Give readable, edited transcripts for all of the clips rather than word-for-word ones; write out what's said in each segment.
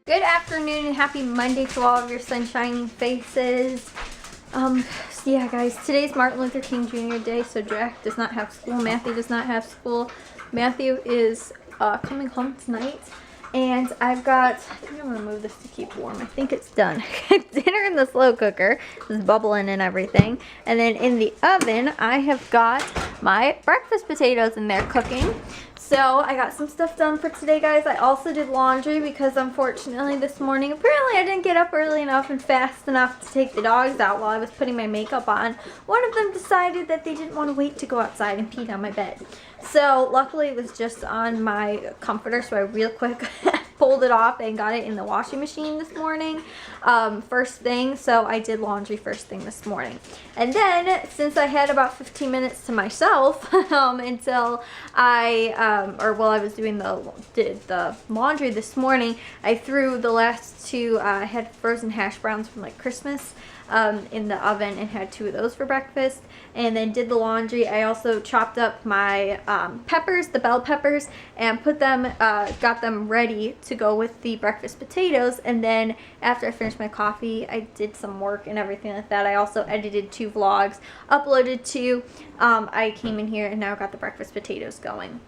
Good afternoon and happy Monday to all of your sunshining faces. So yeah guys, today's Martin Luther King Jr. Day, so Jack does not have school, Matthew does not have school. Matthew is coming home tonight, and I've got, I think I'm gonna move this to keep warm. I think it's done. Dinner in the slow cooker, it's bubbling and everything. And then in the oven, I have got my breakfast potatoes in there cooking. So I got some stuff done for today, guys. I also did laundry because unfortunately this morning, apparently I didn't get up early enough and fast enough to take the dogs out while I was putting my makeup on. One of them decided that they didn't want to wait to go outside and pee on my bed. So luckily it was just on my comforter, so I real quick pulled it off and got it in the washing machine this morning first thing. So I did laundry first thing this morning, and then since I had about 15 minutes to myself until while I was doing the laundry this morning, I threw the last two. I had frozen hash browns from like Christmas in the oven and had 2 of those for breakfast, and then did the laundry. I also chopped up my peppers, the bell peppers, and put them, got them ready to go with the breakfast potatoes. And then after I finished my coffee, I did some work and everything like that. I also edited 2 vlogs, uploaded 2. I came in here and now got the breakfast potatoes going.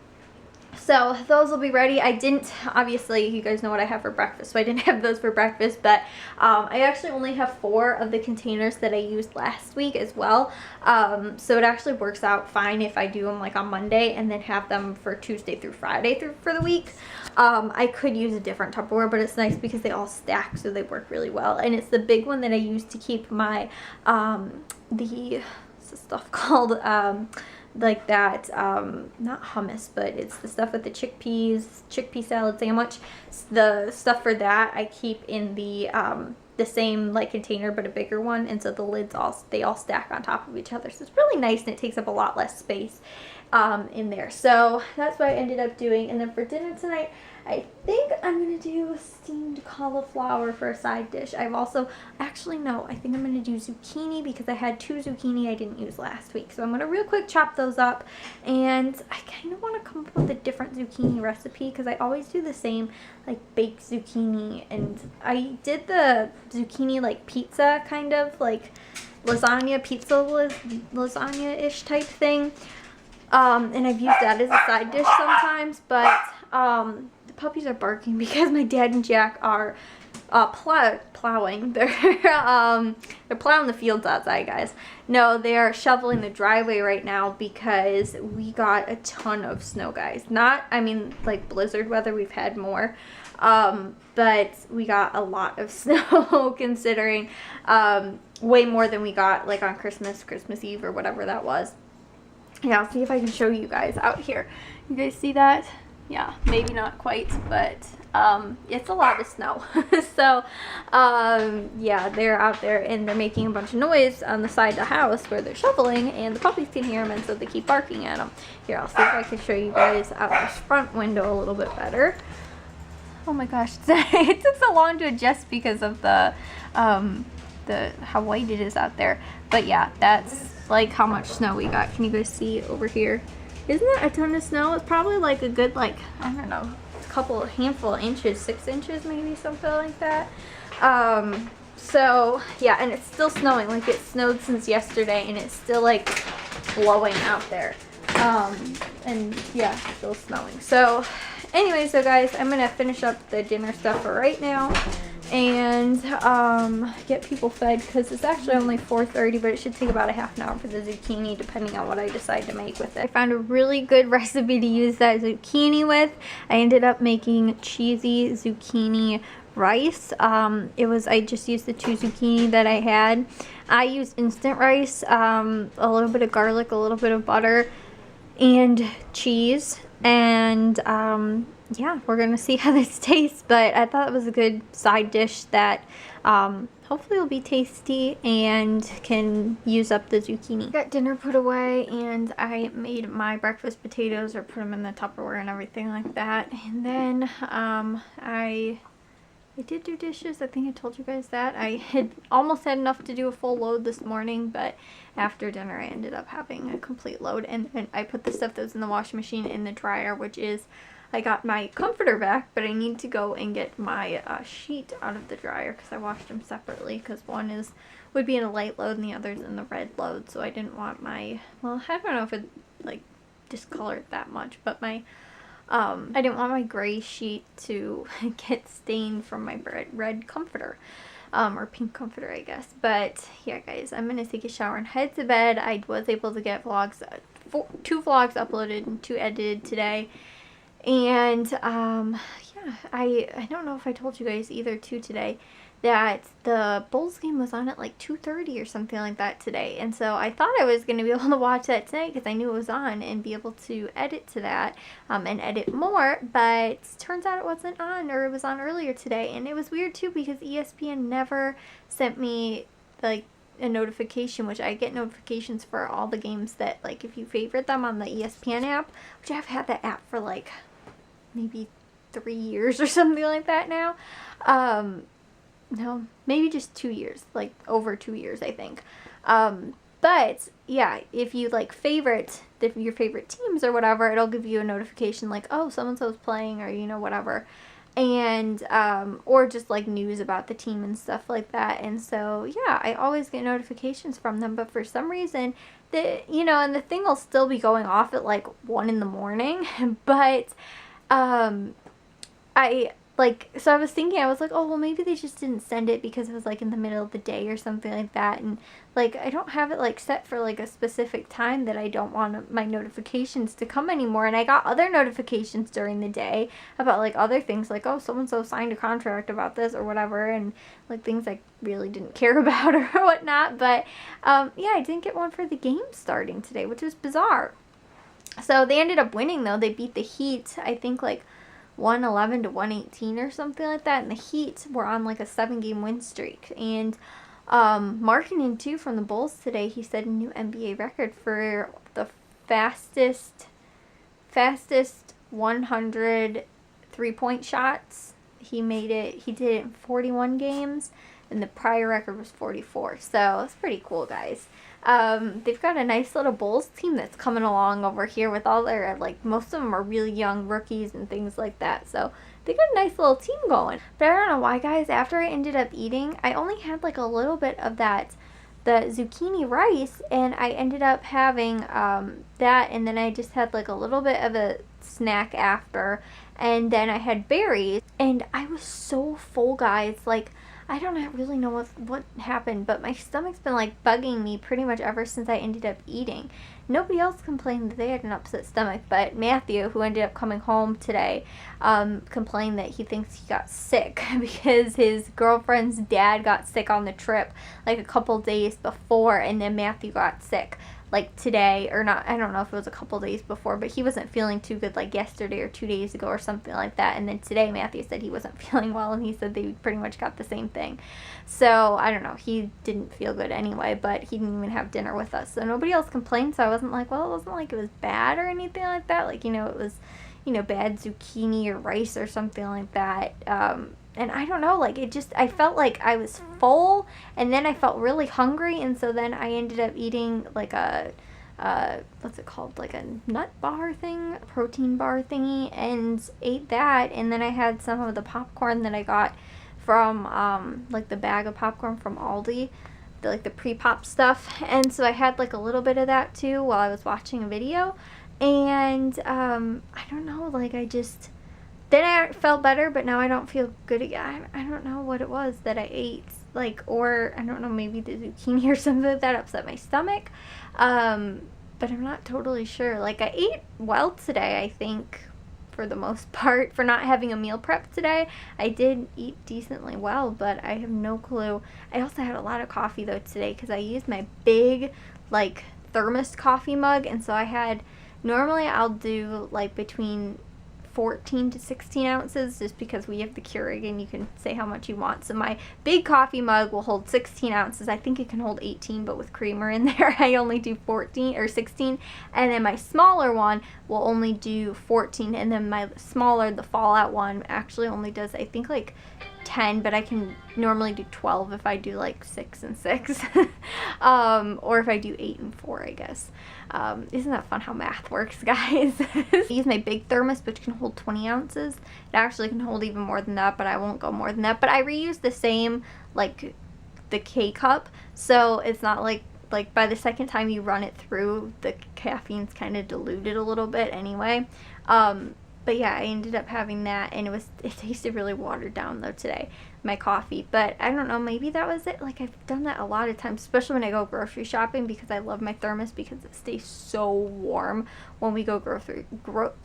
So those will be ready. I didn't, obviously, you guys know what I have for breakfast, so I didn't have those for breakfast, but I actually only have 4 of the containers that I used last week as well. So it actually works out fine if I do them like on Monday and then have them for Tuesday through Friday for the week. I could use a different Tupperware, but it's nice because they all stack, so they work really well. And it's the big one that I use to keep my, what's the stuff called, like that, not hummus, but it's the stuff with the chickpea salad sandwich. The stuff for that I keep in the same like container, but a bigger one, and so the lids they all stack on top of each other, so it's really nice and it takes up a lot less space in there. So that's what I ended up doing. And then for dinner tonight, I think I'm gonna do a steamed cauliflower for a side dish. I've also, actually no, I think I'm gonna do zucchini because I had 2 zucchini I didn't use last week. So I'm gonna real quick chop those up, and I kind of want to come up with a different zucchini recipe because I always do the same like baked zucchini. And I did the zucchini like pizza, kind of like lasagna, pizza lasagna-ish type thing. And I've used that as a side dish sometimes, but the puppies are barking because my dad and Jack are plowing. They're plowing the fields outside, guys. No, they are shoveling the driveway right now because we got a ton of snow, guys. Not, I mean, like blizzard weather, we've had more, but we got a lot of snow considering way more than we got like on Christmas Eve or whatever that was. Yeah, I'll see if I can show you guys out here. You guys see that? Yeah, maybe not quite, but it's a lot of snow. So yeah, they're out there and they're making a bunch of noise on the side of the house where they're shoveling, and the puppies can hear them, and so they keep barking at them. Here, I'll see if I can show you guys out this front window a little bit better. Oh my gosh, it took so long to adjust because of the how white it is out there. But yeah, that's like how much snow we got. Can you guys see over here? Isn't that a ton of snow? It's probably like a good, like, I don't know, handful of inches, 6 inches maybe, something like that. So yeah, and it's still snowing. Like, it snowed since yesterday and it's still like blowing out there. And yeah, it's still snowing. So anyway, so guys, I'm gonna finish up the dinner stuff for right now and get people fed because it's actually only 4:30, but it should take about a half an hour for the zucchini depending on what I decide to make with it. I found a really good recipe to use that zucchini with. I ended up making cheesy zucchini rice. I just used the 2 zucchini that I had. I used instant rice, a little bit of garlic, a little bit of butter, and cheese, and yeah, we're gonna see how this tastes, but I thought it was a good side dish that hopefully will be tasty and can use up the zucchini. Got dinner put away, and I made my breakfast potatoes, or put them in the Tupperware and everything like that. And then I did do dishes. I think I told you guys that. I had almost had enough to do a full load this morning, but after dinner I ended up having a complete load. And I put the stuff that was in the washing machine in the dryer, which is I got my comforter back, but I need to go and get my sheet out of the dryer because I washed them separately because one would be in a light load and the other's in the red load. So I didn't want my, well, I don't know if it like discolored that much, but my I didn't want my gray sheet to get stained from my red comforter. Or pink comforter, I guess. But yeah, guys, I'm gonna take a shower and head to bed. I was able to get vlogs, 2 vlogs uploaded and 2 edited today. And yeah, I don't know if I told you guys either too today that the Bulls game was on at like 2:30 or something like that today. And so I thought I was going to be able to watch that tonight because I knew it was on and be able to edit to that and edit more. But turns out it wasn't on, or it was on earlier today. And it was weird too because ESPN never sent me like a notification, which I get notifications for all the games that, like, if you favorite them on the ESPN app, which I've had that app for like maybe 3 years or something like that now. No, maybe just 2 years, like over 2 years, I think. But yeah, if you like favorite your favorite teams or whatever, it'll give you a notification like, oh, so-and-so's playing, or, you know, whatever. And, or just like news about the team and stuff like that. And so, yeah, I always get notifications from them, but for some reason, you know, and the thing will still be going off at like 1 in the morning, but, so I was thinking, I was like, oh, well, maybe they just didn't send it because it was, like, in the middle of the day or something like that, and, like, I don't have it, like, set for, like, a specific time that I don't want my notifications to come anymore, and I got other notifications during the day about, like, other things, like, oh, so-and-so signed a contract about this or whatever, and, like, things I really didn't care about or whatnot, but, yeah, I didn't get one for the game starting today, which was bizarre. So they ended up winning, though. They beat the Heat, I think, like, 111 to 118 or something like that, and the Heat were on like a 7-game win streak. And Markkanen too from the Bulls today, he set a new NBA record for the fastest 100 3-point shots. He did it in 41 games, and the prior record was 44. So that's pretty cool, guys. They've got a nice little Bulls team that's coming along over here with all their, like, most of them are really young rookies and things like that. So they got a nice little team going. But I don't know why, guys, after I ended up eating, I only had like a little bit of the zucchini rice, and I ended up having that, and then I just had like a little bit of a snack after, and then I had berries, and I was so full, guys. Like, I don't really know what happened, but my stomach's been like bugging me pretty much ever since I ended up eating. Nobody else complained that they had an upset stomach, but Matthew, who ended up coming home today, complained that he thinks he got sick because his girlfriend's dad got sick on the trip like a couple days before, and then Matthew got sick like today, or not, I don't know if it was a couple days before, but he wasn't feeling too good like yesterday or 2 days ago or something like that. And then today Matthew said he wasn't feeling well, and he said they pretty much got the same thing. So I don't know, he didn't feel good anyway, but he didn't even have dinner with us, so nobody else complained. So I wasn't like, well, it wasn't like it was bad or anything like that, like, you know, it was, you know, bad zucchini or rice or something like that. And I don't know, like, I felt like I was full, and then I felt really hungry, and so then I ended up eating, like, what's it called, like a nut bar thing, a protein bar thingy, and ate that, and then I had some of the popcorn that I got from, like, the bag of popcorn from Aldi, like, the pre-pop stuff, and so I had, like, a little bit of that, too, while I was watching a video, and, I don't know, like, then I felt better, but now I don't feel good again. I don't know what it was that I ate, like, or I don't know, maybe the zucchini or something that upset my stomach, but I'm not totally sure. Like, I ate well today, I think, for the most part, for not having a meal prep today. I did eat decently well, but I have no clue. I also had a lot of coffee, though, today, because I used my big, like, thermos coffee mug, and so I had, normally I'll do, like, between 14 to 16 ounces, just because we have the Keurig and you can say how much you want. So my big coffee mug will hold 16 ounces. I think it can hold 18, but with creamer in there, I only do 14 or 16. And then my smaller one will only do 14. And then my smaller, the Fallout one, actually only does, I think, like 10, but I can normally do 12 if I do like 6 and 6. Or if I do 8 and 4, I guess. Isn't that fun how math works, guys? I use my big thermos, which can hold 20 ounces. It actually can hold even more than that, but I won't go more than that. But I reuse the same, like, the K-cup, so it's not like by the second time you run it through, the caffeine's kind of diluted a little bit anyway. But yeah, I ended up having that, and it tasted really watered down though today, my coffee. But I don't know, maybe that was it. Like, I've done that a lot of times, especially when I go grocery shopping, because I love my thermos because it stays so warm when we go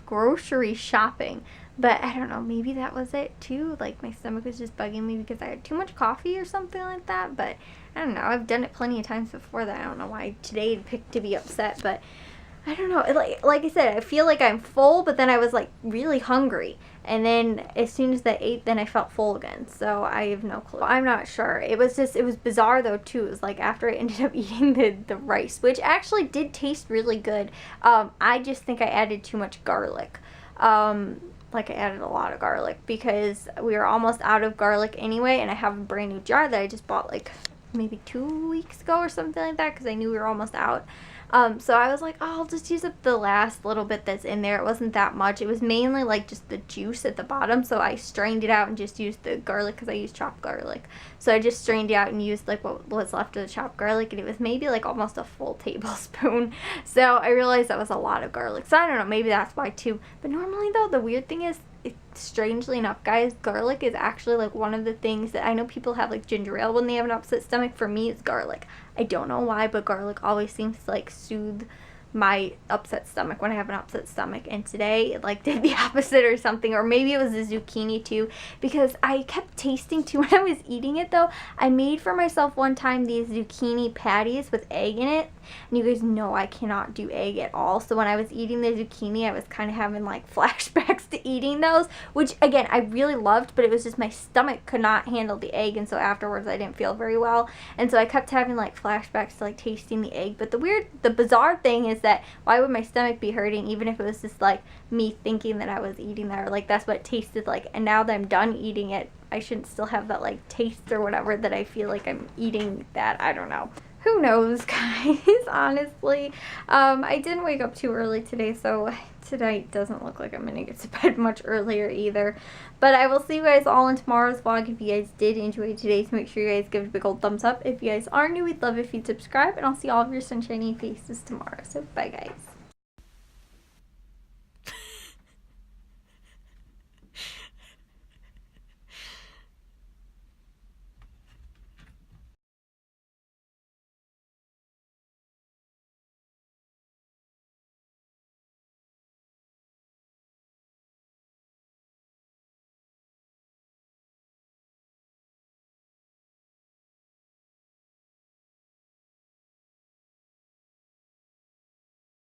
grocery shopping. But I don't know, maybe that was it too. Like, my stomach was just bugging me because I had too much coffee or something like that. But I don't know, I've done it plenty of times before that. I don't know why today it picked to be upset, but I don't know. Like I said, I feel like I'm full, but then I was like really hungry. And then as soon as I ate, then I felt full again. So I have no clue. I'm not sure. It was bizarre though too. It was like after I ended up eating the rice, which actually did taste really good. I just think I added too much garlic. Like, I added a lot of garlic because we were almost out of garlic anyway, and I have a brand new jar that I just bought like maybe 2 weeks ago or something like that because I knew we were almost out. So I was like, oh, I'll just use up the last little bit that's in there. It wasn't that much. It was mainly like just the juice at the bottom, so I strained it out and just used the garlic because I use chopped garlic. So I just strained it out and used like what was left of the chopped garlic, and it was maybe like almost a full tablespoon. So I realized that was a lot of garlic. So I don't know, maybe that's why too. But normally though, the weird thing is, strangely enough, guys, garlic is actually like one of the things that I know people have like ginger ale when they have an upset stomach. For me, it's garlic. I don't know why, but garlic always seems to like soothe my upset stomach when I have an upset stomach, and today it like did the opposite or something. Or maybe it was the zucchini too, because I kept tasting too when I was eating it though. I made for myself one time these zucchini patties with egg in it, and you guys know I cannot do egg at all, so when I was eating the zucchini, I was kind of having like flashbacks to eating those, which again I really loved, but it was just my stomach could not handle the egg, and so afterwards I didn't feel very well, and so I kept having like flashbacks to like tasting the egg. But the bizarre thing is that why would my stomach be hurting even if it was just like me thinking that I was eating that, or like that's what it tasted like, and now that I'm done eating it, I shouldn't still have that like taste or whatever that I feel like I'm eating that. I don't know. Who knows, guys, honestly. I didn't wake up too early today, so tonight doesn't look like I'm going to get to bed much earlier either. But I will see you guys all in tomorrow's vlog. If you guys did enjoy today's, make sure you guys give it a big old thumbs up. If you guys are new, we'd love if you'd subscribe, and I'll see all of your sunshiny faces tomorrow. So, bye, guys.